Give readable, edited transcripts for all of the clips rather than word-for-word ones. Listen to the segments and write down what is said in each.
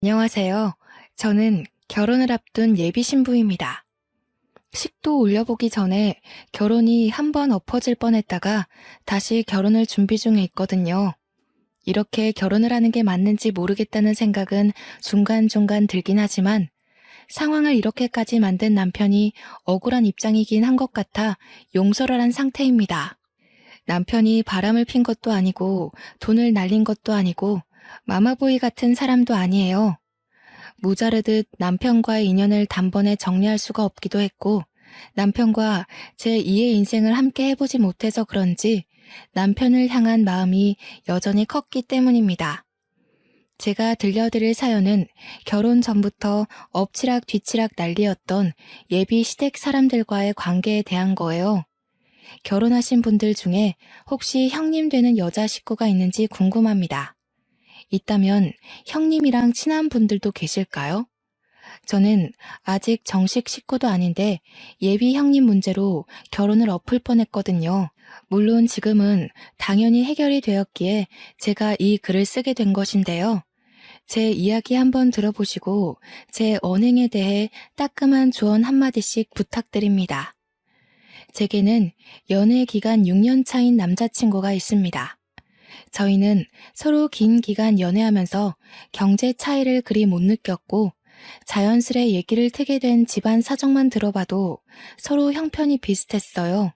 안녕하세요. 저는 결혼을 앞둔 예비 신부입니다. 식도 올려보기 전에 결혼이 한 번 엎어질 뻔했다가 다시 결혼을 준비 중에 있거든요. 이렇게 결혼을 하는 게 맞는지 모르겠다는 생각은 중간중간 들긴 하지만 상황을 이렇게까지 만든 남편이 억울한 입장이긴 한 것 같아 용서를 한 상태입니다. 남편이 바람을 핀 것도 아니고 돈을 날린 것도 아니고 마마보이 같은 사람도 아니에요. 모자르듯 남편과의 인연을 단번에 정리할 수가 없기도 했고, 남편과 제 2의 인생을 함께 해보지 못해서 그런지 남편을 향한 마음이 여전히 컸기 때문입니다. 제가 들려드릴 사연은 결혼 전부터 엎치락 뒤치락 난리였던 예비 시댁 사람들과의 관계에 대한 거예요. 결혼하신 분들 중에 혹시 형님 되는 여자 식구가 있는지 궁금합니다. 있다면 형님이랑 친한 분들도 계실까요? 저는 아직 정식 식구도 아닌데 예비 형님 문제로 결혼을 엎을 뻔했거든요. 물론 지금은 당연히 해결이 되었기에 제가 이 글을 쓰게 된 것인데요. 제 이야기 한번 들어보시고 제 언행에 대해 따끔한 조언 한마디씩 부탁드립니다. 제게는 연애 기간 6년 차인 남자친구가 있습니다. 저희는 서로 긴 기간 연애하면서 경제 차이를 그리 못 느꼈고 자연스레 얘기를 트게 된 집안 사정만 들어봐도 서로 형편이 비슷했어요.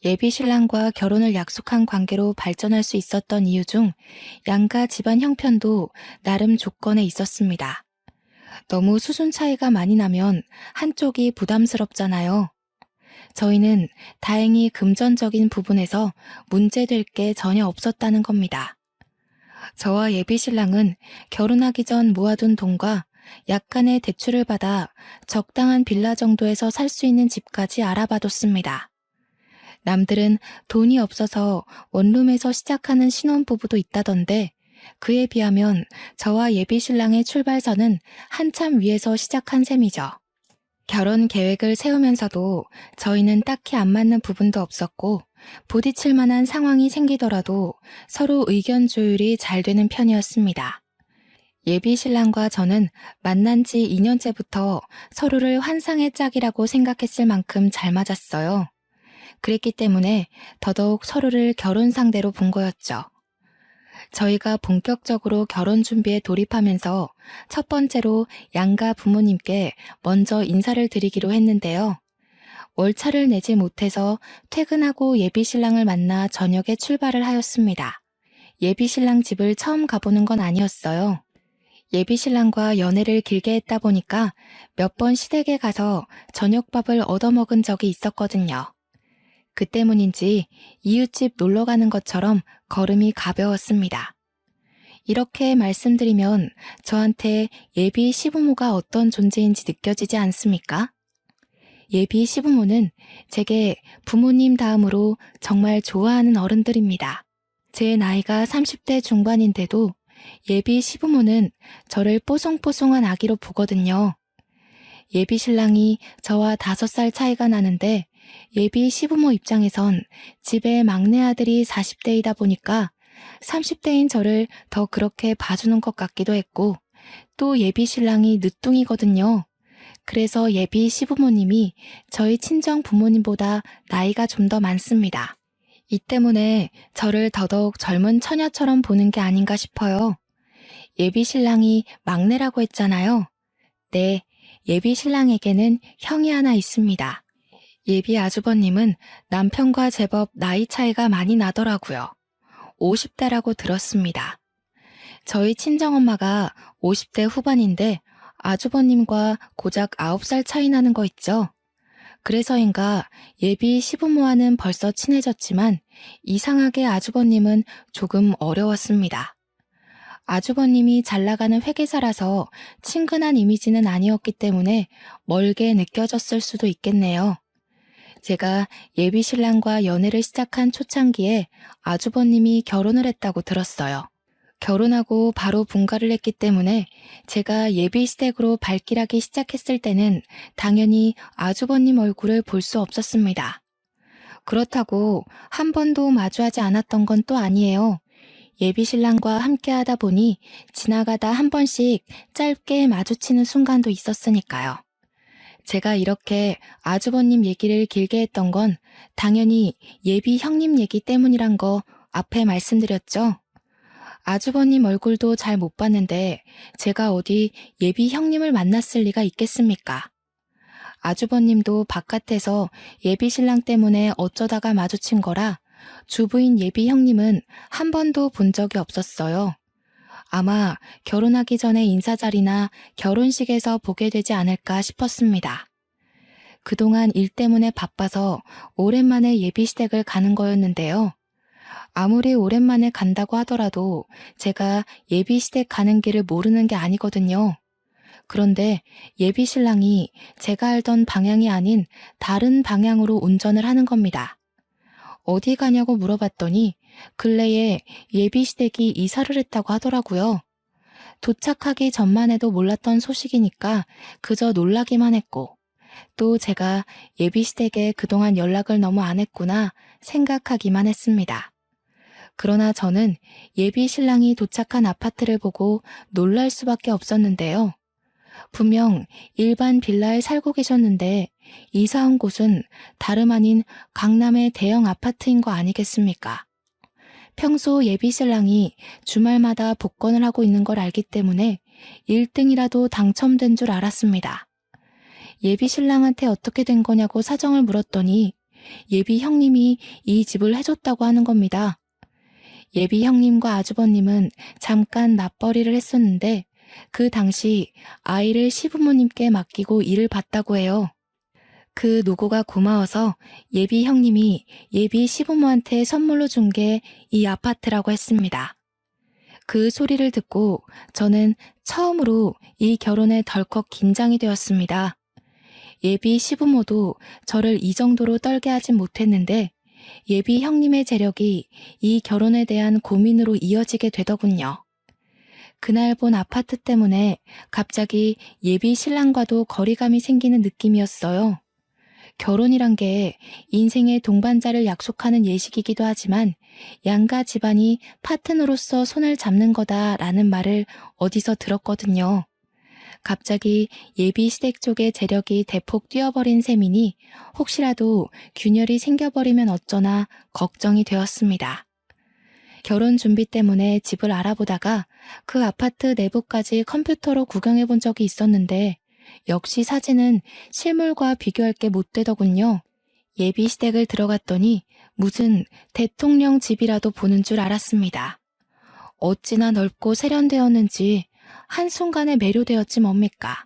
예비 신랑과 결혼을 약속한 관계로 발전할 수 있었던 이유 중 양가 집안 형편도 나름 조건에 있었습니다. 너무 수준 차이가 많이 나면 한쪽이 부담스럽잖아요. 저희는 다행히 금전적인 부분에서 문제될 게 전혀 없었다는 겁니다. 저와 예비 신랑은 결혼하기 전 모아둔 돈과 약간의 대출을 받아 적당한 빌라 정도에서 살 수 있는 집까지 알아봐뒀습니다. 남들은 돈이 없어서 원룸에서 시작하는 신혼부부도 있다던데 그에 비하면 저와 예비 신랑의 출발선은 한참 위에서 시작한 셈이죠. 결혼 계획을 세우면서도 저희는 딱히 안 맞는 부분도 없었고 부딪힐 만한 상황이 생기더라도 서로 의견 조율이 잘 되는 편이었습니다. 예비 신랑과 저는 만난 지 2년째부터 서로를 환상의 짝이라고 생각했을 만큼 잘 맞았어요. 그랬기 때문에 더더욱 서로를 결혼 상대로 본 거였죠. 저희가 본격적으로 결혼 준비에 돌입하면서 첫 번째로 양가 부모님께 먼저 인사를 드리기로 했는데요. 월차를 내지 못해서 퇴근하고 예비 신랑을 만나 저녁에 출발을 하였습니다. 예비 신랑 집을 처음 가보는 건 아니었어요. 예비 신랑과 연애를 길게 했다 보니까 몇 번 시댁에 가서 저녁밥을 얻어먹은 적이 있었거든요. 그 때문인지 이웃집 놀러 가는 것처럼 걸음이 가벼웠습니다. 이렇게 말씀드리면 저한테 예비 시부모가 어떤 존재인지 느껴지지 않습니까? 예비 시부모는 제게 부모님 다음으로 정말 좋아하는 어른들입니다. 제 나이가 30대 중반인데도 예비 시부모는 저를 뽀송뽀송한 아기로 보거든요. 예비 신랑이 저와 5살 차이가 나는데 예비 시부모 입장에선 집에 막내 아들이 40대이다 보니까 30대인 저를 더 그렇게 봐주는 것 같기도 했고 또 예비 신랑이 늦둥이거든요. 그래서 예비 시부모님이 저희 친정 부모님보다 나이가 좀 더 많습니다. 이 때문에 저를 더더욱 젊은 처녀처럼 보는 게 아닌가 싶어요. 예비 신랑이 막내라고 했잖아요. 네, 예비 신랑에게는 형이 하나 있습니다. 예비 아주버님은 남편과 제법 나이 차이가 많이 나더라고요. 50대라고 들었습니다. 저희 친정엄마가 50대 후반인데 아주버님과 고작 9살 차이 나는 거 있죠. 그래서인가 예비 시부모와는 벌써 친해졌지만 이상하게 아주버님은 조금 어려웠습니다. 아주버님이 잘 나가는 회계사라서 친근한 이미지는 아니었기 때문에 멀게 느껴졌을 수도 있겠네요. 제가 예비 신랑과 연애를 시작한 초창기에 아주버님이 결혼을 했다고 들었어요. 결혼하고 바로 분가를 했기 때문에 제가 예비 시댁으로 발길하기 시작했을 때는 당연히 아주버님 얼굴을 볼 수 없었습니다. 그렇다고 한 번도 마주하지 않았던 건 또 아니에요. 예비 신랑과 함께 하다 보니 지나가다 한 번씩 짧게 마주치는 순간도 있었으니까요. 제가 이렇게 아주버님 얘기를 길게 했던 건 당연히 예비 형님 얘기 때문이란 거 앞에 말씀드렸죠. 아주버님 얼굴도 잘 못 봤는데 제가 어디 예비 형님을 만났을 리가 있겠습니까? 아주버님도 바깥에서 예비 신랑 때문에 어쩌다가 마주친 거라 주부인 예비 형님은 한 번도 본 적이 없었어요. 아마 결혼하기 전에 인사자리나 결혼식에서 보게 되지 않을까 싶었습니다. 그동안 일 때문에 바빠서 오랜만에 예비 시댁을 가는 거였는데요. 아무리 오랜만에 간다고 하더라도 제가 예비 시댁 가는 길을 모르는 게 아니거든요. 그런데 예비 신랑이 제가 알던 방향이 아닌 다른 방향으로 운전을 하는 겁니다. 어디 가냐고 물어봤더니 근래에 예비 시댁이 이사를 했다고 하더라고요. 도착하기 전만 해도 몰랐던 소식이니까 그저 놀라기만 했고 또 제가 예비 시댁에 그동안 연락을 너무 안 했구나 생각하기만 했습니다. 그러나 저는 예비 신랑이 도착한 아파트를 보고 놀랄 수밖에 없었는데요. 분명 일반 빌라에 살고 계셨는데 이사 온 곳은 다름 아닌 강남의 대형 아파트인 거 아니겠습니까? 평소 예비 신랑이 주말마다 복권을 하고 있는 걸 알기 때문에 1등이라도 당첨된 줄 알았습니다. 예비 신랑한테 어떻게 된 거냐고 사정을 물었더니 예비 형님이 이 집을 해줬다고 하는 겁니다. 예비 형님과 아주버님은 잠깐 맞벌이를 했었는데 그 당시 아이를 시부모님께 맡기고 일을 봤다고 해요. 그 노고가 고마워서 예비 형님이 예비 시부모한테 선물로 준 게 이 아파트라고 했습니다. 그 소리를 듣고 저는 처음으로 이 결혼에 덜컥 긴장이 되었습니다. 예비 시부모도 저를 이 정도로 떨게 하진 못했는데 예비 형님의 재력이 이 결혼에 대한 고민으로 이어지게 되더군요. 그날 본 아파트 때문에 갑자기 예비 신랑과도 거리감이 생기는 느낌이었어요. 결혼이란 게 인생의 동반자를 약속하는 예식이기도 하지만 양가 집안이 파트너로서 손을 잡는 거다라는 말을 어디서 들었거든요. 갑자기 예비 시댁 쪽의 재력이 대폭 뛰어버린 셈이니 혹시라도 균열이 생겨버리면 어쩌나 걱정이 되었습니다. 결혼 준비 때문에 집을 알아보다가 그 아파트 내부까지 컴퓨터로 구경해 본 적이 있었는데 역시 사진은 실물과 비교할 게 못 되더군요. 예비 시댁을 들어갔더니 무슨 대통령 집이라도 보는 줄 알았습니다. 어찌나 넓고 세련되었는지 한순간에 매료되었지 뭡니까.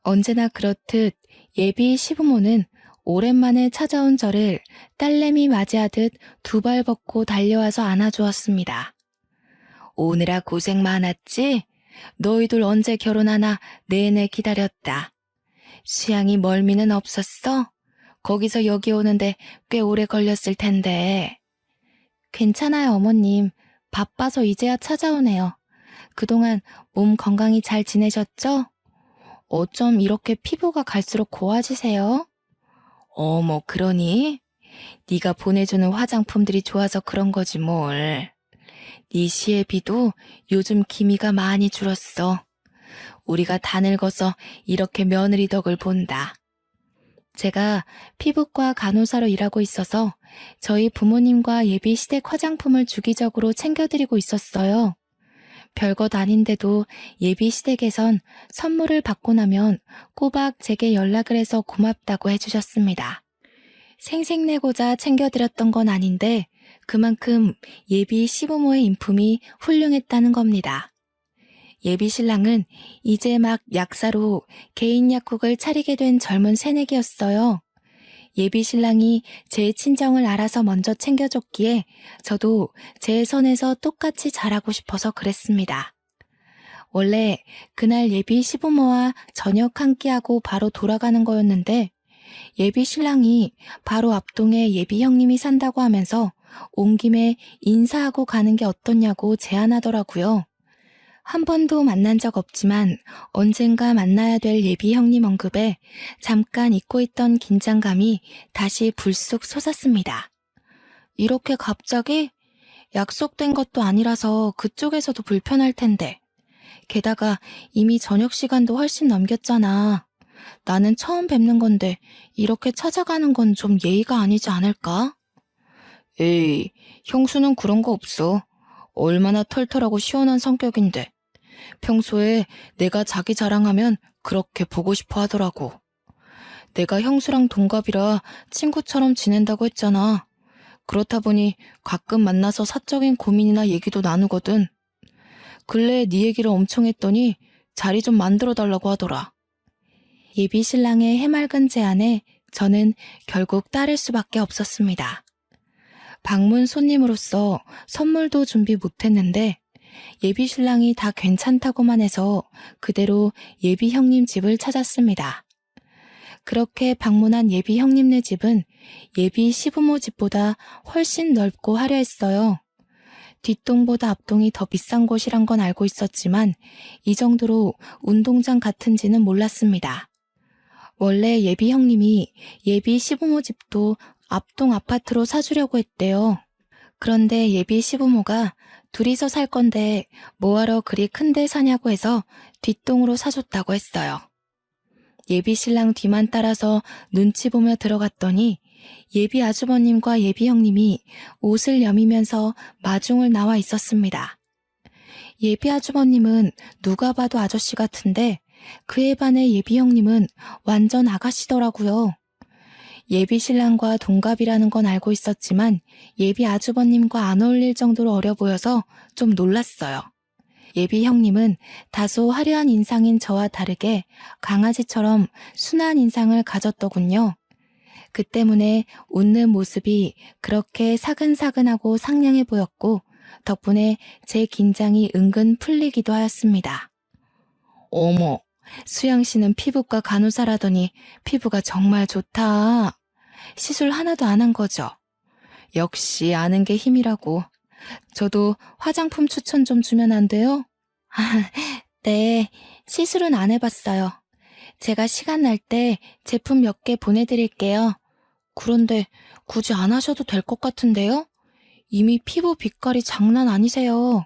언제나 그렇듯 예비 시부모는 오랜만에 찾아온 저를 딸내미 맞이하듯 두 발 벗고 달려와서 안아주었습니다. 오느라 고생 많았지? 너희들 언제 결혼하나 내내 기다렸다. 수양이 멀미는 없었어? 거기서 여기 오는데 꽤 오래 걸렸을 텐데. 괜찮아요, 어머님. 바빠서 이제야 찾아오네요. 그동안 몸 건강히 잘 지내셨죠? 어쩜 이렇게 피부가 갈수록 고와지세요? 어머, 그러니? 네가 보내주는 화장품들이 좋아서 그런 거지 뭘. 네 시애비도 요즘 기미가 많이 줄었어. 우리가 다 늙어서 이렇게 며느리 덕을 본다. 제가 피부과 간호사로 일하고 있어서 저희 부모님과 예비 시댁 화장품을 주기적으로 챙겨드리고 있었어요. 별것 아닌데도 예비 시댁에선 선물을 받고 나면 꼬박 제게 연락을 해서 고맙다고 해주셨습니다. 생색내고자 챙겨드렸던 건 아닌데 그만큼 예비 시부모의 인품이 훌륭했다는 겁니다. 예비 신랑은 이제 막 약사로 개인 약국을 차리게 된 젊은 새내기였어요. 예비 신랑이 제 친정을 알아서 먼저 챙겨줬기에 저도 제 선에서 똑같이 잘하고 싶어서 그랬습니다. 원래 그날 예비 시부모와 저녁 한 끼하고 바로 돌아가는 거였는데 예비 신랑이 바로 앞동에 예비 형님이 산다고 하면서 온 김에 인사하고 가는 게 어떻냐고 제안하더라고요. 한 번도 만난 적 없지만 언젠가 만나야 될 예비 형님 언급에 잠깐 잊고 있던 긴장감이 다시 불쑥 솟았습니다. 이렇게 갑자기? 약속된 것도 아니라서 그쪽에서도 불편할 텐데. 게다가 이미 저녁 시간도 훨씬 넘겼잖아. 나는 처음 뵙는 건데 이렇게 찾아가는 건 좀 예의가 아니지 않을까? 에이, 형수는 그런 거 없어. 얼마나 털털하고 시원한 성격인데. 평소에 내가 자기 자랑하면 그렇게 보고 싶어 하더라고. 내가 형수랑 동갑이라 친구처럼 지낸다고 했잖아. 그렇다 보니 가끔 만나서 사적인 고민이나 얘기도 나누거든. 근래 네 얘기를 엄청 했더니 자리 좀 만들어 달라고 하더라. 예비 신랑의 해맑은 제안에 저는 결국 따를 수밖에 없었습니다. 방문 손님으로서 선물도 준비 못했는데 예비 신랑이 다 괜찮다고만 해서 그대로 예비 형님 집을 찾았습니다. 그렇게 방문한 예비 형님네 집은 예비 시부모 집보다 훨씬 넓고 화려했어요. 뒷동보다 앞동이 더 비싼 곳이란 건 알고 있었지만 이 정도로 운동장 같은지는 몰랐습니다. 원래 예비 형님이 예비 시부모 집도 앞동 아파트로 사주려고 했대요. 그런데 예비 시부모가 둘이서 살 건데 뭐하러 그리 큰데 사냐고 해서 뒷동으로 사줬다고 했어요. 예비 신랑 뒤만 따라서 눈치 보며 들어갔더니 예비 아주버님과 예비 형님이 옷을 여미면서 마중을 나와 있었습니다. 예비 아주버님은 누가 봐도 아저씨 같은데 그에 반해 예비 형님은 완전 아가씨더라고요. 예비 신랑과 동갑이라는 건 알고 있었지만 예비 아주버님과 안 어울릴 정도로 어려 보여서 좀 놀랐어요. 예비 형님은 다소 화려한 인상인 저와 다르게 강아지처럼 순한 인상을 가졌더군요. 그 때문에 웃는 모습이 그렇게 사근사근하고 상냥해 보였고 덕분에 제 긴장이 은근 풀리기도 하였습니다. 어머, 수영 씨는 피부과 간호사라더니 피부가 정말 좋다. 시술 하나도 안 한 거죠? 역시 아는 게 힘이라고. 저도 화장품 추천 좀 주면 안 돼요? 네, 시술은 안 해봤어요. 제가 시간 날 때 제품 몇 개 보내드릴게요. 그런데 굳이 안 하셔도 될 것 같은데요? 이미 피부 빛깔이 장난 아니세요.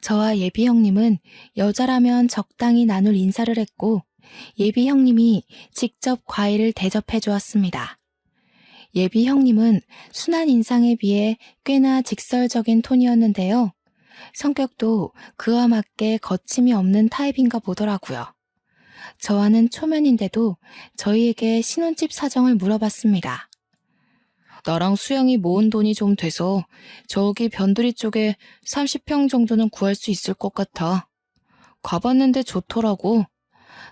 저와 예비 형님은 여자라면 적당히 나눌 인사를 했고 예비 형님이 직접 과일을 대접해 주었습니다. 예비 형님은 순한 인상에 비해 꽤나 직설적인 톤이었는데요. 성격도 그와 맞게 거침이 없는 타입인가 보더라고요. 저와는 초면인데도 저희에게 신혼집 사정을 물어봤습니다. 나랑 수영이 모은 돈이 좀 돼서 저기 변두리 쪽에 30평 정도는 구할 수 있을 것 같아. 가봤는데 좋더라고.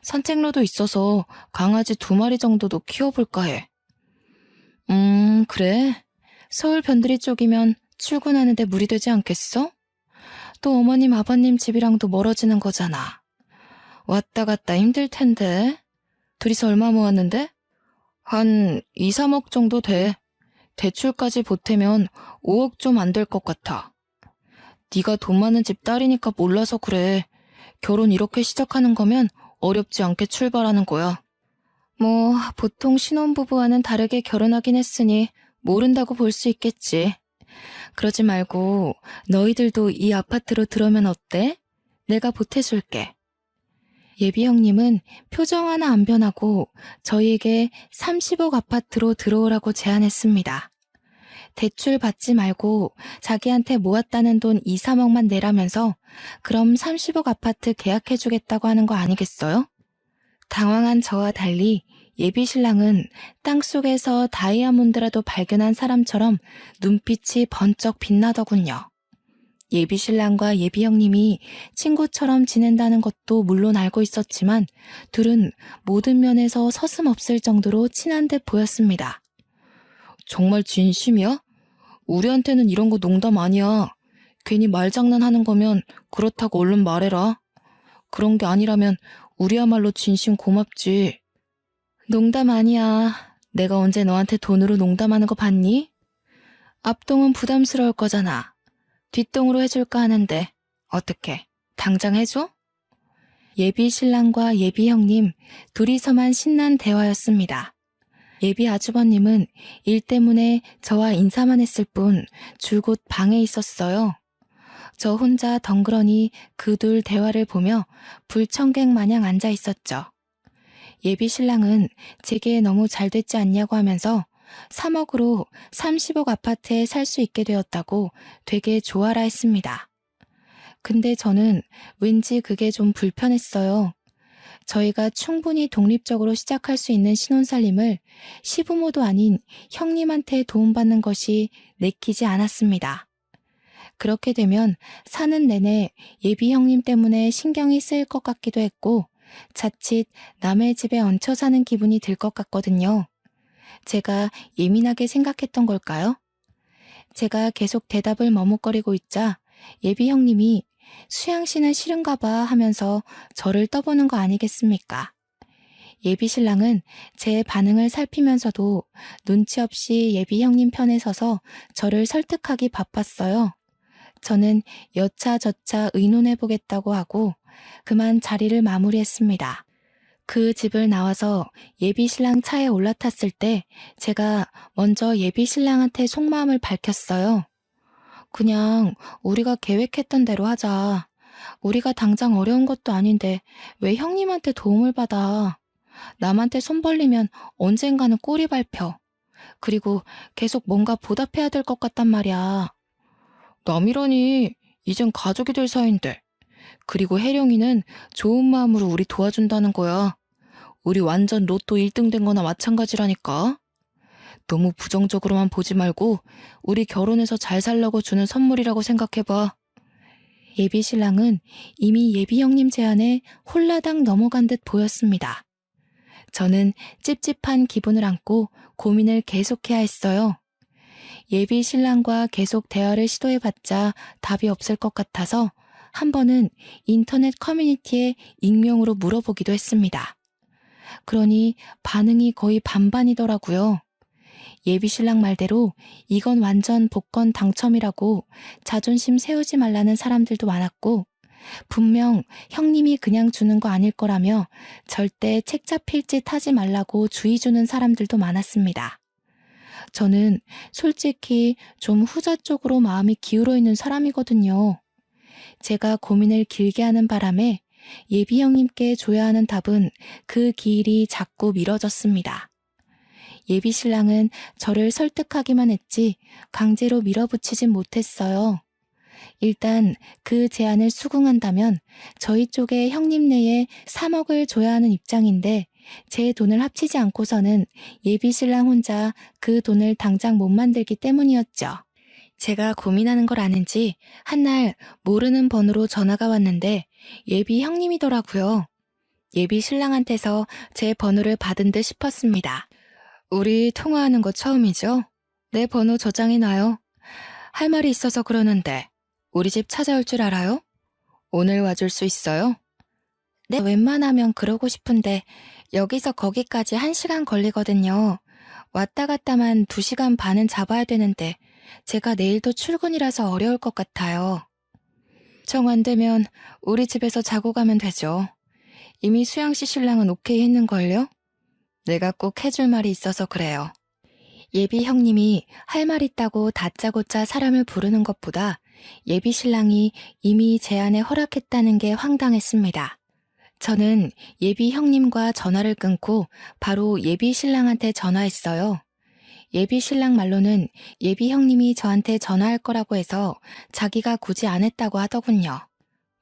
산책로도 있어서 강아지 2마리 정도도 키워볼까 해. 그래? 서울 변두리 쪽이면 출근하는데 무리 되지 않겠어? 또 어머님 아버님 집이랑도 멀어지는 거잖아. 왔다 갔다 힘들 텐데. 둘이서 얼마 모았는데? 한 2, 3억 정도 돼. 대출까지 보태면 5억 좀 안 될 것 같아. 네가 돈 많은 집 딸이니까 몰라서 그래. 결혼 이렇게 시작하는 거면 어렵지 않게 출발하는 거야. 뭐 보통 신혼부부와는 다르게 결혼하긴 했으니 모른다고 볼 수 있겠지. 그러지 말고 너희들도 이 아파트로 들어오면 어때? 내가 보태줄게. 예비 형님은 표정 하나 안 변하고 저희에게 30억 아파트로 들어오라고 제안했습니다. 대출 받지 말고 자기한테 모았다는 돈 2, 3억만 내라면서 그럼 30억 아파트 계약해주겠다고 하는 거 아니겠어요? 당황한 저와 달리 예비 신랑은 땅속에서 다이아몬드라도 발견한 사람처럼 눈빛이 번쩍 빛나더군요. 예비 신랑과 예비 형님이 친구처럼 지낸다는 것도 물론 알고 있었지만 둘은 모든 면에서 서슴없을 정도로 친한 듯 보였습니다. 정말 진심이야? 우리한테는 이런 거 농담 아니야. 괜히 말장난하는 거면 그렇다고 얼른 말해라. 그런 게 아니라면 우리야말로 진심 고맙지. 농담 아니야. 내가 언제 너한테 돈으로 농담하는 거 봤니? 앞동은 부담스러울 거잖아. 뒷동으로 해줄까 하는데 어떻게? 당장 해줘? 예비 신랑과 예비 형님 둘이서만 신난 대화였습니다. 예비 아주버님은 일 때문에 저와 인사만 했을 뿐 줄곧 방에 있었어요. 저 혼자 덩그러니 그 둘 대화를 보며 불청객 마냥 앉아 있었죠. 예비 신랑은 제게 너무 잘 됐지 않냐고 하면서 3억으로 30억 아파트에 살 수 있게 되었다고 되게 좋아라 했습니다. 근데 저는 왠지 그게 좀 불편했어요. 저희가 충분히 독립적으로 시작할 수 있는 신혼살림을 시부모도 아닌 형님한테 도움받는 것이 내키지 않았습니다. 그렇게 되면 사는 내내 예비 형님 때문에 신경이 쓰일 것 같기도 했고 자칫 남의 집에 얹혀 사는 기분이 들 것 같거든요. 제가 예민하게 생각했던 걸까요? 제가 계속 대답을 머뭇거리고 있자 예비 형님이 수양 씨는 싫은가 봐 하면서 저를 떠보는 거 아니겠습니까? 예비 신랑은 제 반응을 살피면서도 눈치 없이 예비 형님 편에 서서 저를 설득하기 바빴어요. 저는 여차저차 의논해보겠다고 하고 그만 자리를 마무리했습니다. 그 집을 나와서 예비 신랑 차에 올라탔을 때 제가 먼저 예비 신랑한테 속마음을 밝혔어요. 그냥 우리가 계획했던 대로 하자. 우리가 당장 어려운 것도 아닌데 왜 형님한테 도움을 받아. 남한테 손 벌리면 언젠가는 꼬리 밟혀. 그리고 계속 뭔가 보답해야 될 것 같단 말이야. 남이라니 이젠 가족이 될 사이인데. 그리고 혜령이는 좋은 마음으로 우리 도와준다는 거야. 우리 완전 로또 1등 된 거나 마찬가지라니까. 너무 부정적으로만 보지 말고 우리 결혼해서 잘 살라고 주는 선물이라고 생각해봐. 예비 신랑은 이미 예비 형님 제안에 홀라당 넘어간 듯 보였습니다. 저는 찝찝한 기분을 안고 고민을 계속해야 했어요. 예비 신랑과 계속 대화를 시도해봤자 답이 없을 것 같아서 한 번은 인터넷 커뮤니티에 익명으로 물어보기도 했습니다. 그러니 반응이 거의 반반이더라고요. 예비 신랑 말대로 이건 완전 복권 당첨이라고 자존심 세우지 말라는 사람들도 많았고 분명 형님이 그냥 주는 거 아닐 거라며 절대 책 잡힐 짓 하지 말라고 주의 주는 사람들도 많았습니다. 저는 솔직히 좀 후자 쪽으로 마음이 기울어 있는 사람이거든요. 제가 고민을 길게 하는 바람에 예비 형님께 줘야 하는 답은 그 길이 자꾸 미뤄졌습니다. 예비 신랑은 저를 설득하기만 했지 강제로 밀어붙이진 못했어요. 일단 그 제안을 수긍한다면 저희 쪽에 형님 내에 3억을 줘야 하는 입장인데 제 돈을 합치지 않고서는 예비 신랑 혼자 그 돈을 당장 못 만들기 때문이었죠. 제가 고민하는 걸 아는지 한날 모르는 번호로 전화가 왔는데 예비 형님이더라고요. 예비 신랑한테서 제 번호를 받은 듯 싶었습니다. 우리 통화하는 거 처음이죠? 내 번호 저장해놔요. 할 말이 있어서 그러는데 우리 집 찾아올 줄 알아요? 오늘 와줄 수 있어요? 네, 웬만하면 그러고 싶은데 여기서 거기까지 1시간 걸리거든요. 왔다 갔다만 2시간 반은 잡아야 되는데 제가 내일도 출근이라서 어려울 것 같아요. 정 안 되면 우리 집에서 자고 가면 되죠. 이미 수양씨 신랑은 오케이 했는걸요? 내가 꼭 해줄 말이 있어서 그래요. 예비 형님이 할 말 있다고 다짜고짜 사람을 부르는 것보다 예비 신랑이 이미 제안에 허락했다는 게 황당했습니다. 저는 예비 형님과 전화를 끊고 바로 예비 신랑한테 전화했어요. 예비 신랑 말로는 예비 형님이 저한테 전화할 거라고 해서 자기가 굳이 안 했다고 하더군요.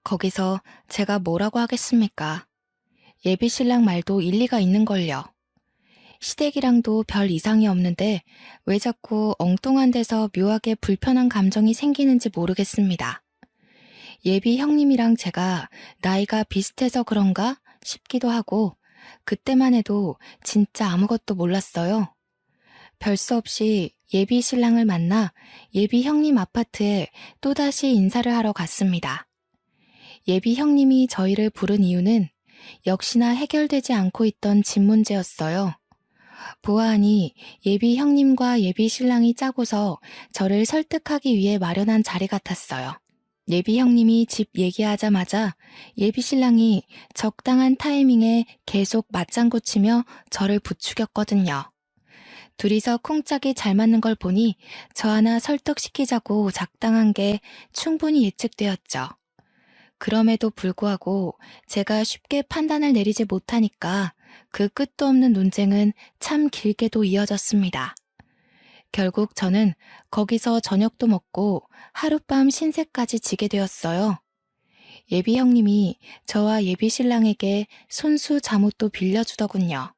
거기서 제가 뭐라고 하겠습니까? 예비 신랑 말도 일리가 있는걸요. 시댁이랑도 별 이상이 없는데 왜 자꾸 엉뚱한 데서 묘하게 불편한 감정이 생기는지 모르겠습니다. 예비 형님이랑 제가 나이가 비슷해서 그런가 싶기도 하고 그때만 해도 진짜 아무것도 몰랐어요. 별 수 없이 예비 신랑을 만나 예비 형님 아파트에 또다시 인사를 하러 갔습니다. 예비 형님이 저희를 부른 이유는 역시나 해결되지 않고 있던 집 문제였어요. 보아하니 예비 형님과 예비 신랑이 짜고서 저를 설득하기 위해 마련한 자리 같았어요. 예비 형님이 집 얘기하자마자 예비 신랑이 적당한 타이밍에 계속 맞장구 치며 저를 부추겼거든요. 둘이서 쿵짝이 잘 맞는 걸 보니 저 하나 설득시키자고 작당한 게 충분히 예측되었죠. 그럼에도 불구하고 제가 쉽게 판단을 내리지 못하니까 그 끝도 없는 논쟁은 참 길게도 이어졌습니다. 결국 저는 거기서 저녁도 먹고 하룻밤 신세까지 지게 되었어요. 예비 형님이 저와 예비 신랑에게 손수 잠옷도 빌려주더군요.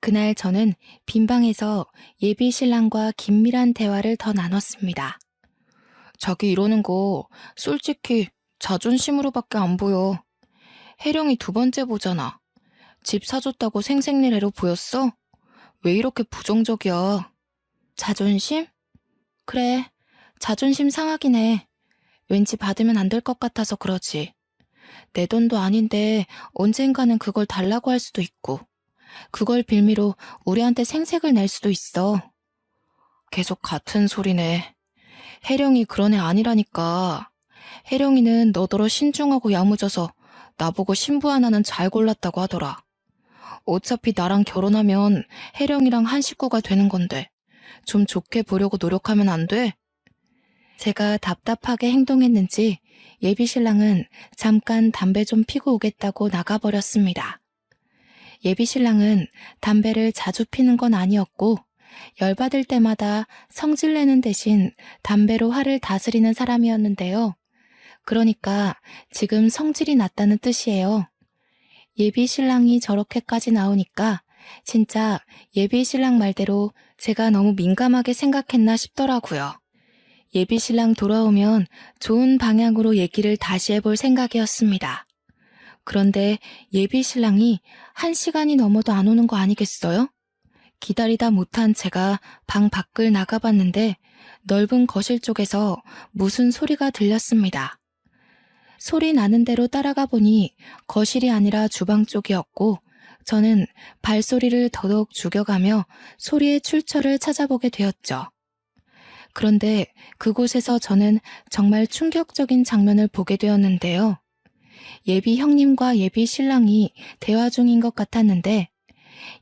그날 저는 빈방에서 예비 신랑과 긴밀한 대화를 더 나눴습니다. 자기 이러는 거 솔직히 자존심으로밖에 안 보여. 혜령이 두 번째 보잖아. 집 사줬다고 생색내래로 보였어? 왜 이렇게 부정적이야? 자존심? 그래, 자존심 상하긴 해. 왠지 받으면 안 될 것 같아서 그러지. 내 돈도 아닌데 언젠가는 그걸 달라고 할 수도 있고, 그걸 빌미로 우리한테 생색을 낼 수도 있어. 계속 같은 소리네. 혜령이 그런 애 아니라니까. 혜령이는 너더러 신중하고 야무져서 나보고 신부 하나는 잘 골랐다고 하더라. 어차피 나랑 결혼하면 혜령이랑 한 식구가 되는 건데 좀 좋게 보려고 노력하면 안 돼? 제가 답답하게 행동했는지 예비 신랑은 잠깐 담배 좀 피고 오겠다고 나가버렸습니다. 예비 신랑은 담배를 자주 피는 건 아니었고 열받을 때마다 성질내는 대신 담배로 화를 다스리는 사람이었는데요. 그러니까 지금 성질이 났다는 뜻이에요. 예비 신랑이 저렇게까지 나오니까 진짜 예비 신랑 말대로 제가 너무 민감하게 생각했나 싶더라고요. 예비 신랑 돌아오면 좋은 방향으로 얘기를 다시 해볼 생각이었습니다. 그런데 예비 신랑이 1시간이 넘어도 안 오는 거 아니겠어요? 기다리다 못한 제가 방 밖을 나가봤는데 넓은 거실 쪽에서 무슨 소리가 들렸습니다. 소리 나는 대로 따라가 보니 거실이 아니라 주방 쪽이었고 저는 발소리를 더더욱 죽여가며 소리의 출처를 찾아보게 되었죠. 그런데 그곳에서 저는 정말 충격적인 장면을 보게 되었는데요. 예비 형님과 예비 신랑이 대화 중인 것 같았는데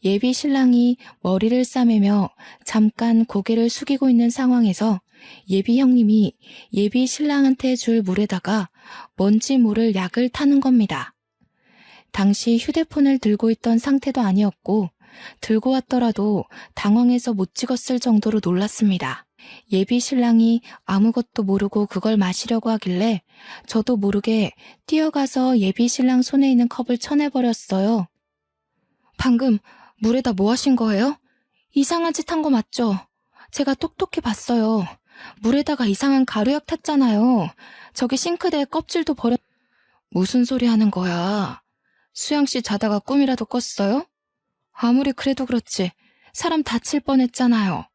예비 신랑이 머리를 싸매며 잠깐 고개를 숙이고 있는 상황에서 예비 형님이 예비 신랑한테 줄 물에다가 뭔지 모를 약을 타는 겁니다. 당시 휴대폰을 들고 있던 상태도 아니었고 들고 왔더라도 당황해서 못 찍었을 정도로 놀랐습니다. 예비 신랑이 아무것도 모르고 그걸 마시려고 하길래 저도 모르게 뛰어가서 예비 신랑 손에 있는 컵을 쳐내버렸어요. 방금 물에다 뭐 하신 거예요? 이상한 짓 한 거 맞죠? 제가 똑똑히 봤어요. 물에다가 이상한 가루약 탔잖아요. 저기 싱크대에 껍질도 버려... 무슨 소리 하는 거야? 수양씨 자다가 꿈이라도 꿨어요? 아무리 그래도 그렇지 사람 다칠 뻔했잖아요.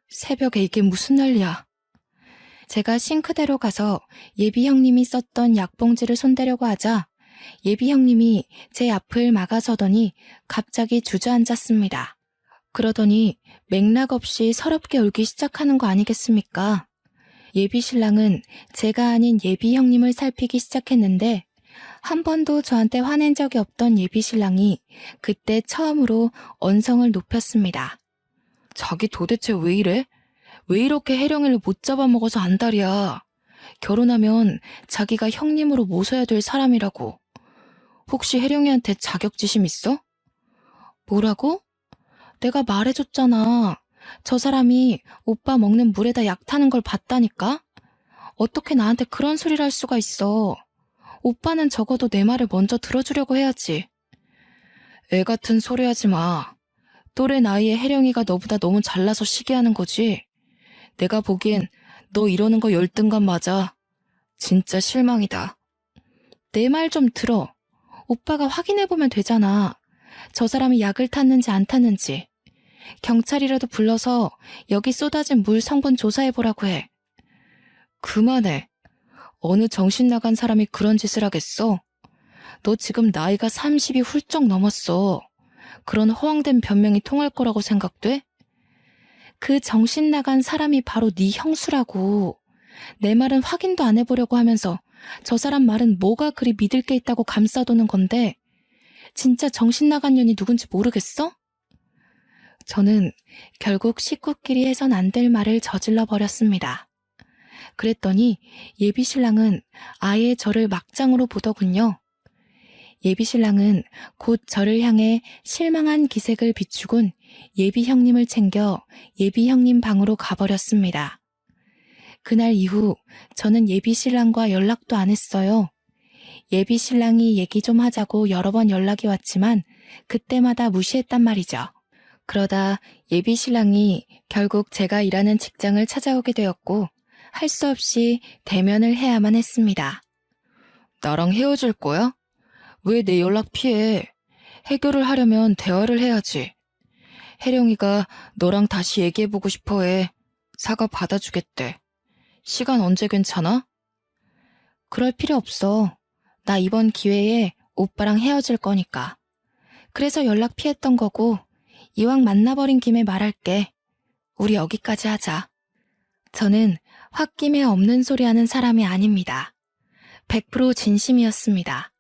새벽에 이게 무슨 난리야. 제가 싱크대로 가서 예비 형님이 썼던 약봉지를 손대려고 하자 예비 형님이 제 앞을 막아서더니 갑자기 주저앉았습니다. 그러더니 맥락 없이 서럽게 울기 시작하는 거 아니겠습니까? 예비 신랑은 제가 아닌 예비 형님을 살피기 시작했는데 한 번도 저한테 화낸 적이 없던 예비 신랑이 그때 처음으로 언성을 높였습니다. 자기 도대체 왜 이래? 왜 이렇게 혜령이를 못 잡아먹어서 안달이야? 결혼하면 자기가 형님으로 모셔야 될 사람이라고. 혹시 혜령이한테 자격지심 있어? 뭐라고? 내가 말해줬잖아. 저 사람이 오빠 먹는 물에다 약 타는 걸 봤다니까? 어떻게 나한테 그런 소리를 할 수가 있어. 오빠는 적어도 내 말을 먼저 들어주려고 해야지. 애 같은 소리 하지 마. 또래 나이에 혜령이가 너보다 너무 잘나서 시기하는 거지. 내가 보기엔 너 이러는 거 열등감 맞아. 진짜 실망이다. 내 말 좀 들어. 오빠가 확인해보면 되잖아. 저 사람이 약을 탔는지 안 탔는지. 경찰이라도 불러서 여기 쏟아진 물 성분 조사해보라고 해. 그만해. 어느 정신 나간 사람이 그런 짓을 하겠어? 너 지금 나이가 30이 훌쩍 넘었어. 그런 허황된 변명이 통할 거라고 생각돼? 그 정신 나간 사람이 바로 네 형수라고. 내 말은 확인도 안 해보려고 하면서 저 사람 말은 뭐가 그리 믿을 게 있다고 감싸도는 건데 진짜 정신 나간 년이 누군지 모르겠어? 저는 결국 식구끼리 해선 안 될 말을 저질러 버렸습니다. 그랬더니 예비신랑은 아예 저를 막장으로 보더군요. 예비신랑은 곧 저를 향해 실망한 기색을 비추곤 예비형님을 챙겨 예비형님 방으로 가버렸습니다. 그날 이후 저는 예비신랑과 연락도 안 했어요. 예비신랑이 얘기 좀 하자고 여러 번 연락이 왔지만 그때마다 무시했단 말이죠. 그러다 예비신랑이 결국 제가 일하는 직장을 찾아오게 되었고 할 수 없이 대면을 해야만 했습니다. 나랑 헤어질 거야? 왜 내 연락 피해? 해결을 하려면 대화를 해야지. 혜령이가 너랑 다시 얘기해보고 싶어해. 사과 받아주겠대. 시간 언제 괜찮아? 그럴 필요 없어. 나 이번 기회에 오빠랑 헤어질 거니까. 그래서 연락 피했던 거고 이왕 만나버린 김에 말할게. 우리 여기까지 하자. 저는 홧김에 없는 소리 하는 사람이 아닙니다. 100% 진심이었습니다.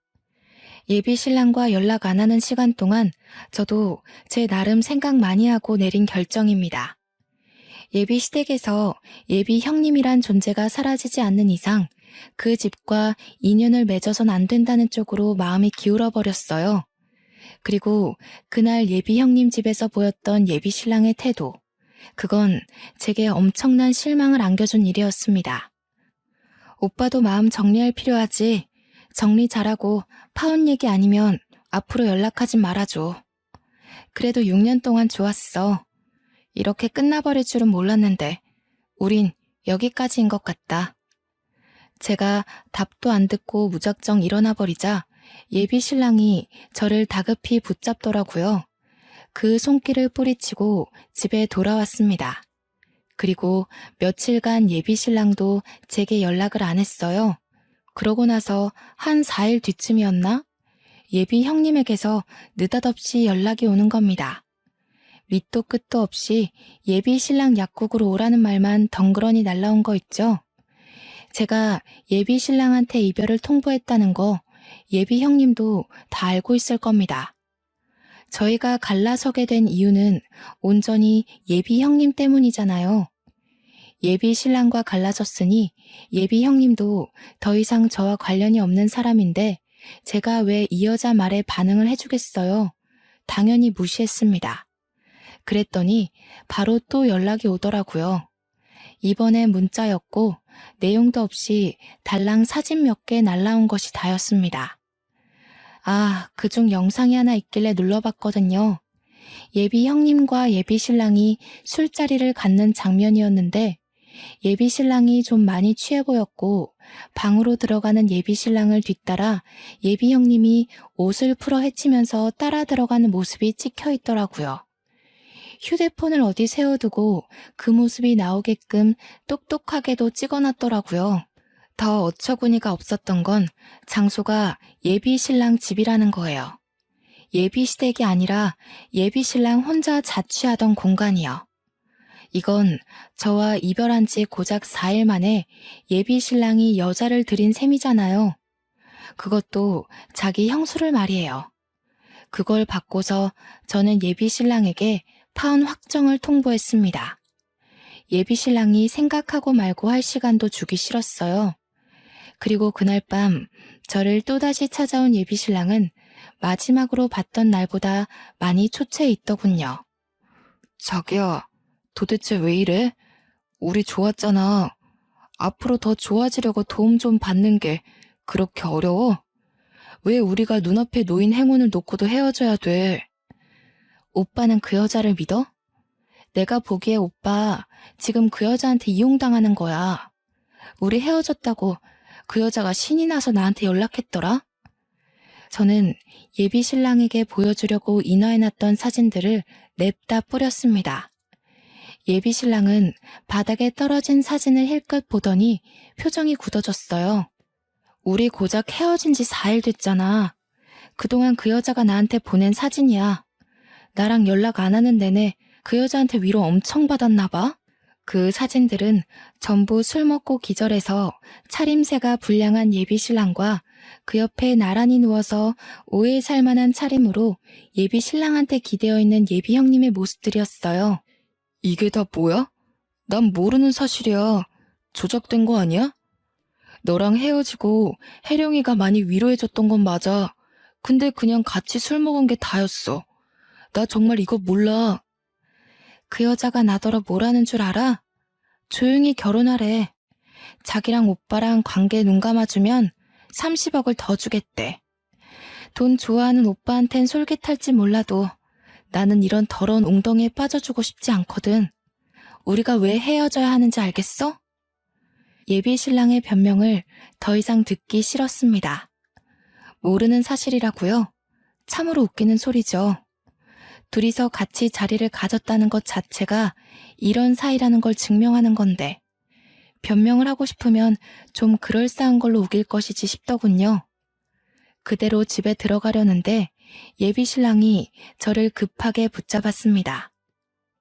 예비신랑과 연락 안 하는 시간 동안 저도 제 나름 생각 많이 하고 내린 결정입니다. 예비 시댁에서 예비 형님이란 존재가 사라지지 않는 이상 그 집과 인연을 맺어선 안 된다는 쪽으로 마음이 기울어 버렸어요. 그리고 그날 예비 형님 집에서 보였던 예비 신랑의 태도, 그건 제게 엄청난 실망을 안겨준 일이었습니다. 오빠도 마음 정리할 필요하지. 정리 잘하고 파혼 얘기 아니면 앞으로 연락하지 말아줘. 그래도 6년 동안 좋았어. 이렇게 끝나버릴 줄은 몰랐는데 우린 여기까지인 것 같다. 제가 답도 안 듣고 무작정 일어나 버리자 예비 신랑이 저를 다급히 붙잡더라고요. 그 손길을 뿌리치고 집에 돌아왔습니다. 그리고 며칠간 예비 신랑도 제게 연락을 안 했어요. 그러고 나서 한 4일 뒤쯤이었나? 예비 형님에게서 느닷없이 연락이 오는 겁니다. 밑도 끝도 없이 예비 신랑 약국으로 오라는 말만 덩그러니 날라온 거 있죠? 제가 예비 신랑한테 이별을 통보했다는 거 예비 형님도 다 알고 있을 겁니다. 저희가 갈라서게 된 이유는 온전히 예비 형님 때문이잖아요. 예비 신랑과 갈라졌으니 예비 형님도 더 이상 저와 관련이 없는 사람인데 제가 왜 이 여자 말에 반응을 해주겠어요? 당연히 무시했습니다. 그랬더니 바로 또 연락이 오더라고요. 이번엔 문자였고 내용도 없이 달랑 사진 몇 개 날라온 것이 다였습니다. 아, 그중 영상이 하나 있길래 눌러봤거든요. 예비 형님과 예비 신랑이 술자리를 갖는 장면이었는데 예비 신랑이 좀 많이 취해 보였고 방으로 들어가는 예비 신랑을 뒤따라 예비 형님이 옷을 풀어 헤치면서 따라 들어가는 모습이 찍혀 있더라고요. 휴대폰을 어디 세워두고 그 모습이 나오게끔 똑똑하게도 찍어놨더라고요. 더 어처구니가 없었던 건 장소가 예비 신랑 집이라는 거예요. 예비 시댁이 아니라 예비 신랑 혼자 자취하던 공간이요. 이건 저와 이별한 지 고작 4일 만에 예비 신랑이 여자를 들인 셈이잖아요. 그것도 자기 형수를 말이에요. 그걸 받고서 저는 예비 신랑에게 파혼 확정을 통보했습니다. 예비 신랑이 생각하고 말고 할 시간도 주기 싫었어요. 그리고 그날 밤 저를 또다시 찾아온 예비 신랑은 마지막으로 봤던 날보다 많이 초췌해 있더군요. 자기야, 도대체 왜 이래? 우리 좋았잖아. 앞으로 더 좋아지려고 도움 좀 받는 게 그렇게 어려워? 왜 우리가 눈앞에 놓인 행운을 놓고도 헤어져야 돼? 오빠는 그 여자를 믿어? 내가 보기에 오빠 지금 그 여자한테 이용당하는 거야. 우리 헤어졌다고 그 여자가 신이 나서 나한테 연락했더라? 저는 예비 신랑에게 보여주려고 인화해놨던 사진들을 냅다 뿌렸습니다. 예비 신랑은 바닥에 떨어진 사진을 힐끗 보더니 표정이 굳어졌어요. 우리 고작 헤어진 지 4일 됐잖아. 그동안 그 여자가 나한테 보낸 사진이야. 나랑 연락 안 하는 내내 그 여자한테 위로 엄청 받았나 봐. 그 사진들은 전부 술 먹고 기절해서 차림새가 불량한 예비 신랑과 그 옆에 나란히 누워서 오해 살 만한 차림으로 예비 신랑한테 기대어 있는 예비 형님의 모습들이었어요. 이게 다 뭐야? 난 모르는 사실이야. 조작된 거 아니야? 너랑 헤어지고 혜령이가 많이 위로해줬던 건 맞아. 근데 그냥 같이 술 먹은 게 다였어. 나 정말 이거 몰라. 그 여자가 나더러 뭐라는 줄 알아? 조용히 결혼하래. 자기랑 오빠랑 관계 눈 감아주면 30억을 더 주겠대. 돈 좋아하는 오빠한텐 솔깃할지 몰라도 나는 이런 더러운 웅덩이에 빠져주고 싶지 않거든. 우리가 왜 헤어져야 하는지 알겠어? 예비 신랑의 변명을 더 이상 듣기 싫었습니다. 모르는 사실이라고요? 참으로 웃기는 소리죠. 둘이서 같이 자리를 가졌다는 것 자체가 이런 사이라는 걸 증명하는 건데 변명을 하고 싶으면 좀 그럴싸한 걸로 우길 것이지 싶더군요. 그대로 집에 들어가려는데 예비 신랑이 저를 급하게 붙잡았습니다.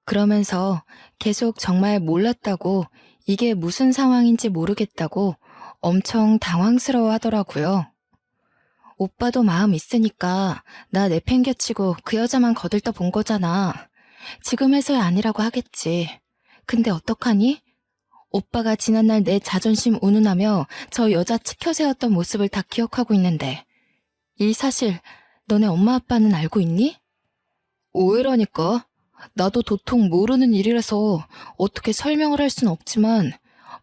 그러면서 계속 정말 몰랐다고 이게 무슨 상황인지 모르겠다고 엄청 당황스러워 하더라고요. 오빠도 마음 있으니까 나 내팽개치고 그 여자만 거들떠 본 거잖아. 지금에서야 아니라고 하겠지. 근데 어떡하니? 오빠가 지난날 내 자존심 운운하며 저 여자 치켜세웠던 모습을 다 기억하고 있는데 이 사실 너네 엄마 아빠는 알고 있니? 오해라니까. 나도 도통 모르는 일이라서 어떻게 설명을 할 순 없지만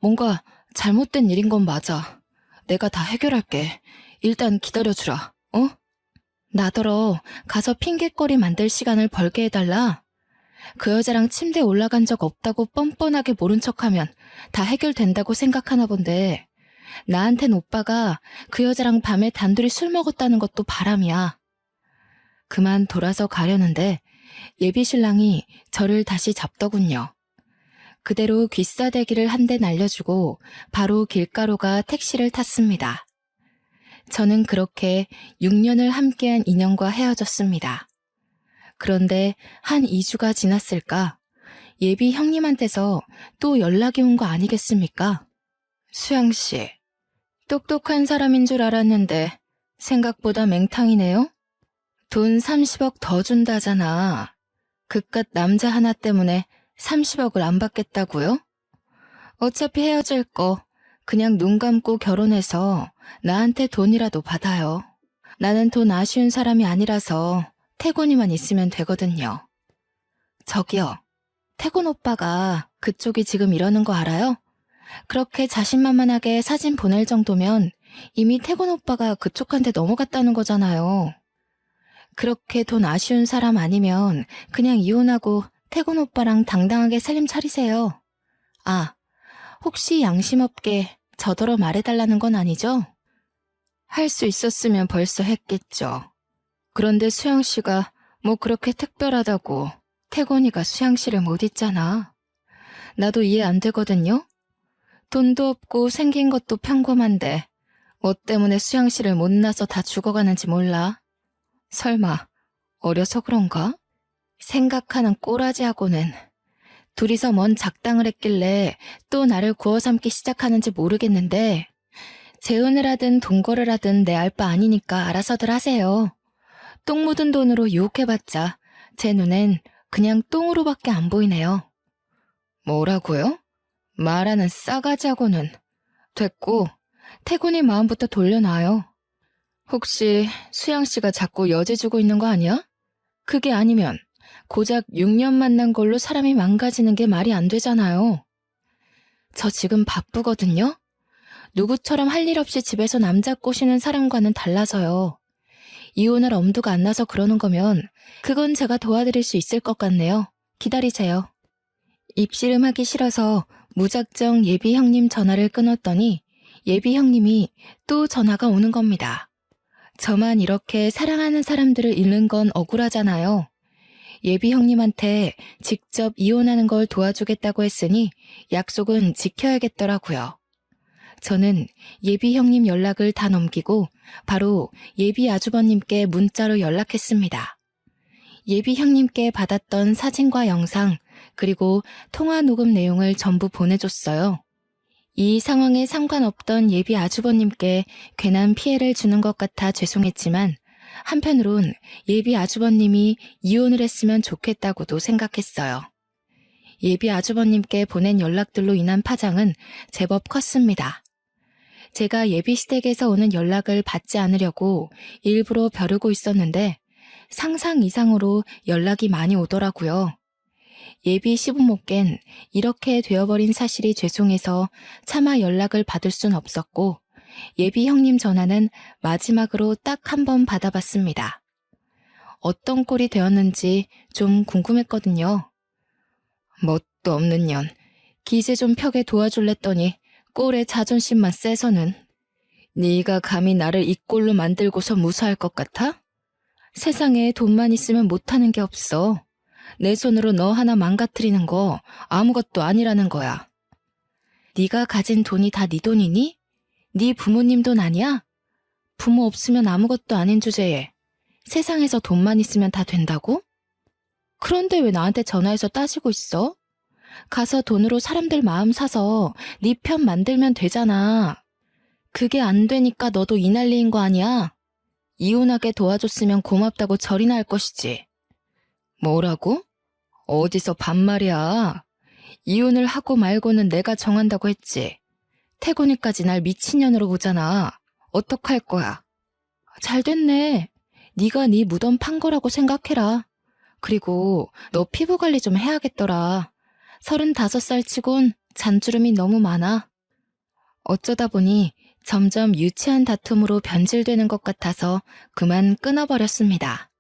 뭔가 잘못된 일인 건 맞아. 내가 다 해결할게. 일단 기다려주라. 어? 나더러 가서 핑곗거리 만들 시간을 벌게 해달라. 그 여자랑 침대에 올라간 적 없다고 뻔뻔하게 모른 척하면 다 해결된다고 생각하나 본데 나한텐 오빠가 그 여자랑 밤에 단둘이 술 먹었다는 것도 바람이야. 그만 돌아서 가려는데 예비 신랑이 저를 다시 잡더군요. 그대로 귀싸대기를 한 대 날려주고 바로 길가로가 택시를 탔습니다. 저는 그렇게 6년을 함께한 인연과 헤어졌습니다. 그런데 한 2주가 지났을까 예비 형님한테서 또 연락이 온 거 아니겠습니까? 수양씨, 똑똑한 사람인 줄 알았는데 생각보다 맹탕이네요? 돈 30억 더 준다잖아. 그깟 남자 하나 때문에 30억을 안 받겠다고요? 어차피 헤어질 거 그냥 눈 감고 결혼해서 나한테 돈이라도 받아요. 나는 돈 아쉬운 사람이 아니라서 태곤이만 있으면 되거든요. 저기요, 태곤 오빠가 그쪽이 지금 이러는 거 알아요? 그렇게 자신만만하게 사진 보낼 정도면 이미 태곤 오빠가 그쪽한테 넘어갔다는 거잖아요. 그렇게 돈 아쉬운 사람 아니면 그냥 이혼하고 태곤 오빠랑 당당하게 살림 차리세요. 아, 혹시 양심 없게 저더러 말해달라는 건 아니죠? 할 수 있었으면 벌써 했겠죠. 그런데 수양 씨가 뭐 그렇게 특별하다고 태곤이가 수양 씨를 못 잊잖아. 나도 이해 안 되거든요. 돈도 없고 생긴 것도 평범한데 뭐 때문에 수양 씨를 못 나서 다 죽어가는지 몰라. 설마 어려서 그런가? 생각하는 꼬라지하고는 둘이서 뭔 작당을 했길래 또 나를 구워 삶기 시작하는지 모르겠는데 재혼을 하든 동거를 하든 내 알 바 아니니까 알아서들 하세요. 똥 묻은 돈으로 유혹해봤자 제 눈엔 그냥 똥으로밖에 안 보이네요. 뭐라고요? 말하는 싸가지하고는. 됐고 태곤이 마음부터 돌려놔요. 혹시 수양 씨가 자꾸 여지 주고 있는 거 아니야? 그게 아니면 고작 6년 만난 걸로 사람이 망가지는 게 말이 안 되잖아요. 저 지금 바쁘거든요. 누구처럼 할 일 없이 집에서 남자 꼬시는 사람과는 달라서요. 이혼할 엄두가 안 나서 그러는 거면 그건 제가 도와드릴 수 있을 것 같네요. 기다리세요. 입씨름하기 싫어서 무작정 예비 형님 전화를 끊었더니 예비 형님이 또 전화가 오는 겁니다. 저만 이렇게 사랑하는 사람들을 잃는 건 억울하잖아요. 예비 형님한테 직접 이혼하는 걸 도와주겠다고 했으니 약속은 지켜야겠더라고요. 저는 예비 형님 연락을 다 넘기고 바로 예비 아주버님께 문자로 연락했습니다. 예비 형님께 받았던 사진과 영상 그리고 통화 녹음 내용을 전부 보내줬어요. 이 상황에 상관없던 예비 아주버님께 괜한 피해를 주는 것 같아 죄송했지만 한편으론 예비 아주버님이 이혼을 했으면 좋겠다고도 생각했어요. 예비 아주버님께 보낸 연락들로 인한 파장은 제법 컸습니다. 제가 예비 시댁에서 오는 연락을 받지 않으려고 일부러 벼르고 있었는데 상상 이상으로 연락이 많이 오더라고요. 예비 시부모껜 이렇게 되어버린 사실이 죄송해서 차마 연락을 받을 순 없었고 예비 형님 전화는 마지막으로 딱 한 번 받아봤습니다. 어떤 꼴이 되었는지 좀 궁금했거든요. 뭣도 없는 년, 기세 좀 펴게 도와줄랬더니 꼴에 자존심만 세서는. 네가 감히 나를 이 꼴로 만들고서 무사할 것 같아? 세상에 돈만 있으면 못하는 게 없어. 내 손으로 너 하나 망가뜨리는 거 아무것도 아니라는 거야. 네가 가진 돈이 다 네 돈이니? 네 부모님 돈 아니야? 부모 없으면 아무것도 아닌 주제에 세상에서 돈만 있으면 다 된다고? 그런데 왜 나한테 전화해서 따지고 있어? 가서 돈으로 사람들 마음 사서 네 편 만들면 되잖아. 그게 안 되니까 너도 이 난리인 거 아니야? 이혼하게 도와줬으면 고맙다고 절이나 할 것이지. 뭐라고? 어디서 반말이야. 이혼을 하고 말고는 내가 정한다고 했지. 태곤이까지 날 미친년으로 보잖아. 어떡할 거야? 잘 됐네. 네가 네 무덤 판 거라고 생각해라. 그리고 너 피부 관리 좀 해야겠더라. 35살 치곤 잔주름이 너무 많아. 어쩌다 보니 점점 유치한 다툼으로 변질되는 것 같아서 그만 끊어버렸습니다.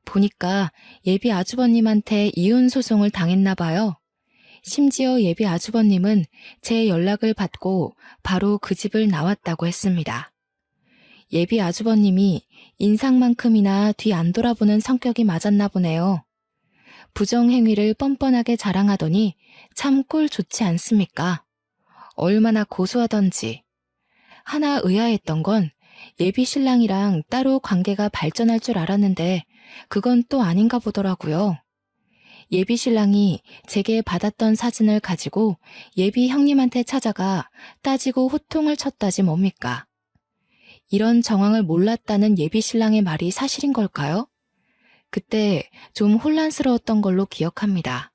보니까 예비 아주버님한테 이혼 소송을 당했나 봐요. 심지어 예비 아주버님은 제 연락을 받고 바로 그 집을 나왔다고 했습니다. 예비 아주버님이 인상만큼이나 뒤 안 돌아보는 성격이 맞았나 보네요. 부정행위를 뻔뻔하게 자랑하더니 참 꼴 좋지 않습니까? 얼마나 고소하던지. 하나 의아했던 건 예비 신랑이랑 따로 관계가 발전할 줄 알았는데 그건 또 아닌가 보더라고요. 예비 신랑이 제게 받았던 사진을 가지고 예비 형님한테 찾아가 따지고 호통을 쳤다지 뭡니까? 이런 정황을 몰랐다는 예비 신랑의 말이 사실인 걸까요? 그때 좀 혼란스러웠던 걸로 기억합니다.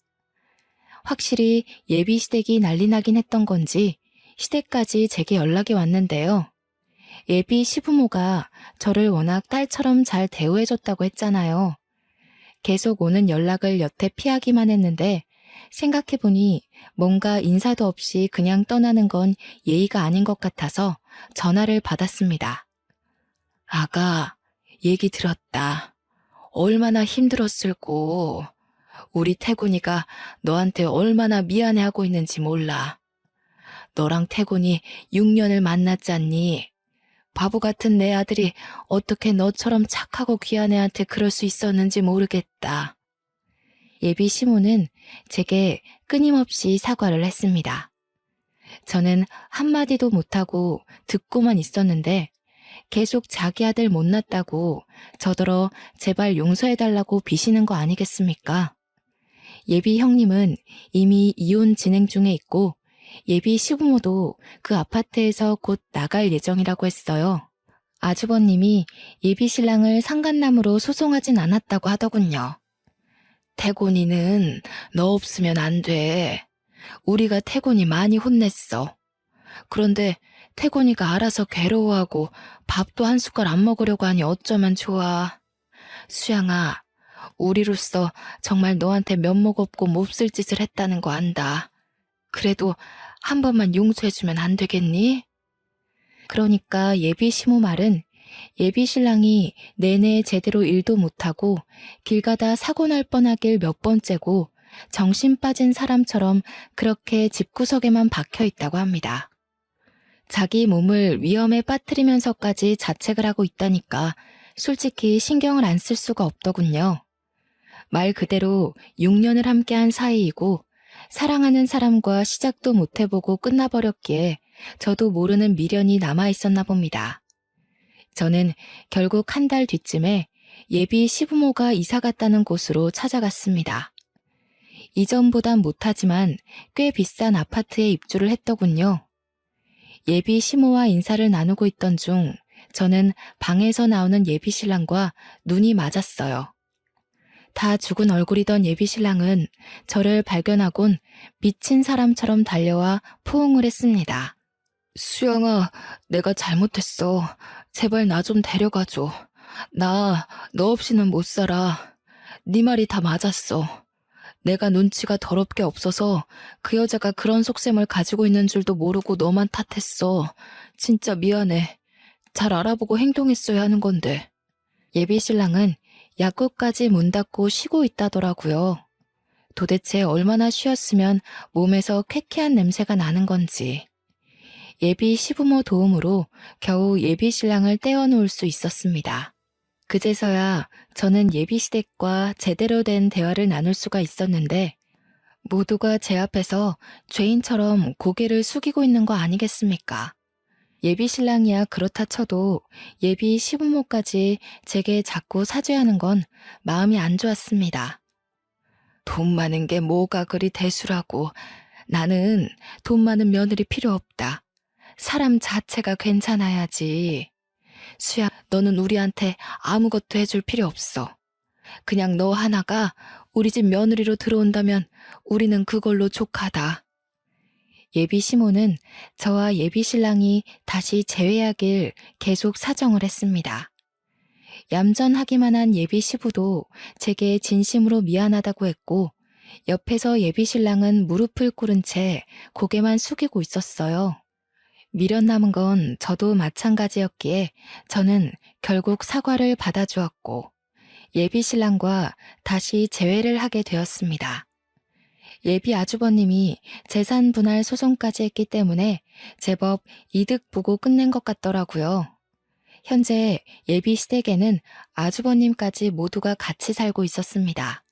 확실히 예비 시댁이 난리 나긴 했던 건지 시댁까지 제게 연락이 왔는데요. 예비 시부모가 저를 워낙 딸처럼 잘 대우해줬다고 했잖아요. 계속 오는 연락을 여태 피하기만 했는데 생각해보니 뭔가 인사도 없이 그냥 떠나는 건 예의가 아닌 것 같아서 전화를 받았습니다. 아가, 얘기 들었다. 얼마나 힘들었을꼬. 우리 태곤이가 너한테 얼마나 미안해하고 있는지 몰라. 너랑 태곤이 6년을 만났잖니. 바보 같은 내 아들이 어떻게 너처럼 착하고 귀한 애한테 그럴 수 있었는지 모르겠다. 예비 시모는 제게 끊임없이 사과를 했습니다. 저는 한마디도 못하고 듣고만 있었는데 계속 자기 아들 못났다고 저더러 제발 용서해달라고 비시는 거 아니겠습니까? 예비 형님은 이미 이혼 진행 중에 있고 예비 시부모도 그 아파트에서 곧 나갈 예정이라고 했어요. 아주버님이 예비 신랑을 상간남으로 소송하진 않았다고 하더군요. 태곤이는 너 없으면 안 돼. 우리가 태곤이 많이 혼냈어. 그런데 태곤이가 알아서 괴로워하고 밥도 한 숟갈 안 먹으려고 하니 어쩌면 좋아. 수양아, 우리로서 정말 너한테 면목 없고 몹쓸 짓을 했다는 거 안다. 그래도 한 번만 용서해주면 안 되겠니? 그러니까 예비 시모 말은 예비 신랑이 내내 제대로 일도 못하고 길 가다 사고 날 뻔하길 몇 번째고 정신 빠진 사람처럼 그렇게 집구석에만 박혀 있다고 합니다. 자기 몸을 위험에 빠뜨리면서까지 자책을 하고 있다니까 솔직히 신경을 안 쓸 수가 없더군요. 말 그대로 6년을 함께한 사이이고 사랑하는 사람과 시작도 못 해보고 끝나버렸기에 저도 모르는 미련이 남아있었나 봅니다. 저는 결국 한 달 뒤쯤에 예비 시부모가 이사 갔다는 곳으로 찾아갔습니다. 이전보단 못하지만 꽤 비싼 아파트에 입주를 했더군요. 예비 시모와 인사를 나누고 있던 중 저는 방에서 나오는 예비 신랑과 눈이 맞았어요. 다 죽은 얼굴이던 예비 신랑은 저를 발견하곤 미친 사람처럼 달려와 포옹을 했습니다. 수영아, 내가 잘못했어. 제발 나 좀 데려가줘. 나 너 없이는 못 살아. 네 말이 다 맞았어. 내가 눈치가 더럽게 없어서 그 여자가 그런 속셈을 가지고 있는 줄도 모르고 너만 탓했어. 진짜 미안해. 잘 알아보고 행동했어야 하는 건데. 예비 신랑은 약국까지 문 닫고 쉬고 있다더라고요. 도대체 얼마나 쉬었으면 몸에서 쾌쾌한 냄새가 나는 건지. 예비 시부모 도움으로 겨우 예비 신랑을 떼어놓을 수 있었습니다. 그제서야 저는 예비 시댁과 제대로 된 대화를 나눌 수가 있었는데 모두가 제 앞에서 죄인처럼 고개를 숙이고 있는 거 아니겠습니까? 예비 신랑이야 그렇다 쳐도 예비 시부모까지 제게 자꾸 사죄하는 건 마음이 안 좋았습니다. 돈 많은 게 뭐가 그리 대수라고. 나는 돈 많은 며느리 필요 없다. 사람 자체가 괜찮아야지. 수야, 너는 우리한테 아무것도 해줄 필요 없어. 그냥 너 하나가 우리 집 며느리로 들어온다면 우리는 그걸로 족하다. 예비 시모는 저와 예비 신랑이 다시 재회하길 계속 사정을 했습니다. 얌전하기만 한 예비 시부도 제게 진심으로 미안하다고 했고 옆에서 예비 신랑은 무릎을 꿇은 채 고개만 숙이고 있었어요. 미련 남은 건 저도 마찬가지였기에 저는 결국 사과를 받아주었고 예비 신랑과 다시 재회를 하게 되었습니다. 예비 아주버님이 재산 분할 소송까지 했기 때문에 제법 이득 보고 끝낸 것 같더라고요. 현재 예비 시댁에는 아주버님까지 모두가 같이 살고 있었습니다.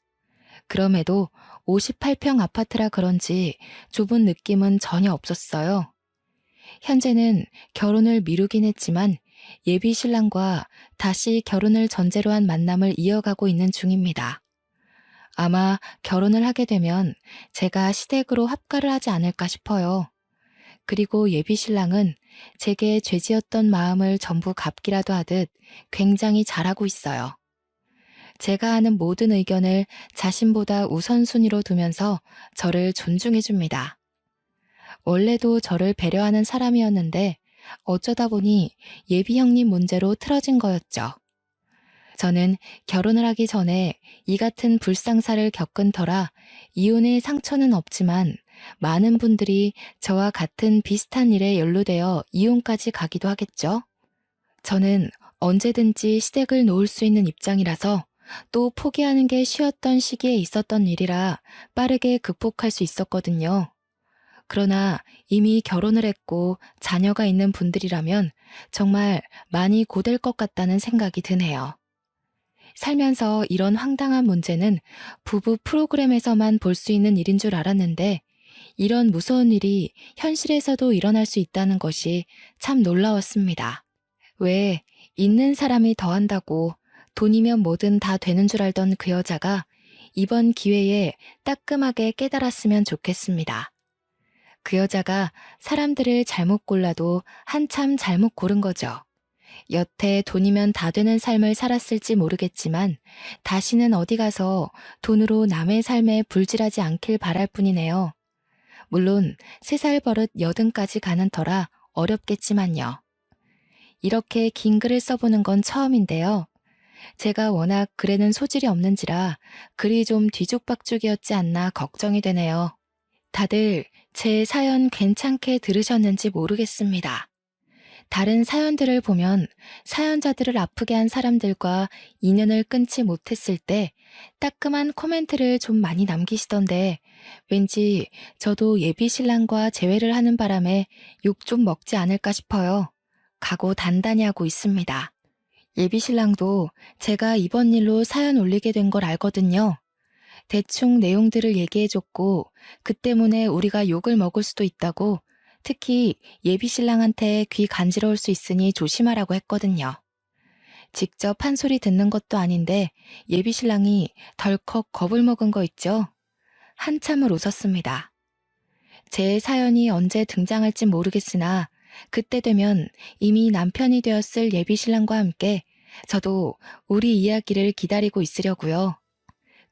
그럼에도 58평 아파트라 그런지 좁은 느낌은 전혀 없었어요. 현재는 결혼을 미루긴 했지만 예비 신랑과 다시 결혼을 전제로 한 만남을 이어가고 있는 중입니다. 아마 결혼을 하게 되면 제가 시댁으로 합가를 하지 않을까 싶어요. 그리고 예비 신랑은 제게 죄지었던 마음을 전부 갚기라도 하듯 굉장히 잘하고 있어요. 제가 하는 모든 의견을 자신보다 우선순위로 두면서 저를 존중해줍니다. 원래도 저를 배려하는 사람이었는데 어쩌다 보니 예비 형님 문제로 틀어진 거였죠. 저는 결혼을 하기 전에 이 같은 불상사를 겪은 터라 이혼의 상처는 없지만 많은 분들이 저와 같은 비슷한 일에 연루되어 이혼까지 가기도 하겠죠. 저는 언제든지 시댁을 놓을 수 있는 입장이라서 또 포기하는 게 쉬웠던 시기에 있었던 일이라 빠르게 극복할 수 있었거든요. 그러나 이미 결혼을 했고 자녀가 있는 분들이라면 정말 많이 고될 것 같다는 생각이 드네요. 살면서 이런 황당한 문제는 부부 프로그램에서만 볼 수 있는 일인 줄 알았는데 이런 무서운 일이 현실에서도 일어날 수 있다는 것이 참 놀라웠습니다. 왜 있는 사람이 더 한다고 돈이면 뭐든 다 되는 줄 알던 그 여자가 이번 기회에 따끔하게 깨달았으면 좋겠습니다. 그 여자가 사람들을 잘못 골라도 한참 잘못 고른 거죠. 여태 돈이면 다 되는 삶을 살았을지 모르겠지만 다시는 어디 가서 돈으로 남의 삶에 불질하지 않길 바랄 뿐이네요. 물론 3살 버릇 80까지 가는 터라 어렵겠지만요. 이렇게 긴 글을 써보는 건 처음인데요. 제가 워낙 글에는 소질이 없는지라 글이 좀 뒤죽박죽이었지 않나 걱정이 되네요. 다들 제 사연 괜찮게 들으셨는지 모르겠습니다. 다른 사연들을 보면 사연자들을 아프게 한 사람들과 인연을 끊지 못했을 때 따끔한 코멘트를 좀 많이 남기시던데 왠지 저도 예비 신랑과 재회를 하는 바람에 욕 좀 먹지 않을까 싶어요. 각오 단단히 하고 있습니다. 예비 신랑도 제가 이번 일로 사연 올리게 된 걸 알거든요. 대충 내용들을 얘기해줬고 그 때문에 우리가 욕을 먹을 수도 있다고 특히 예비 신랑한테 귀 간지러울 수 있으니 조심하라고 했거든요. 직접 한 소리 듣는 것도 아닌데 예비 신랑이 덜컥 겁을 먹은 거 있죠? 한참을 웃었습니다. 제 사연이 언제 등장할진 모르겠으나 그때 되면 이미 남편이 되었을 예비 신랑과 함께 저도 우리 이야기를 기다리고 있으려고요.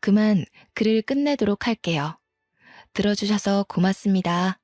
그만 글을 끝내도록 할게요. 들어주셔서 고맙습니다.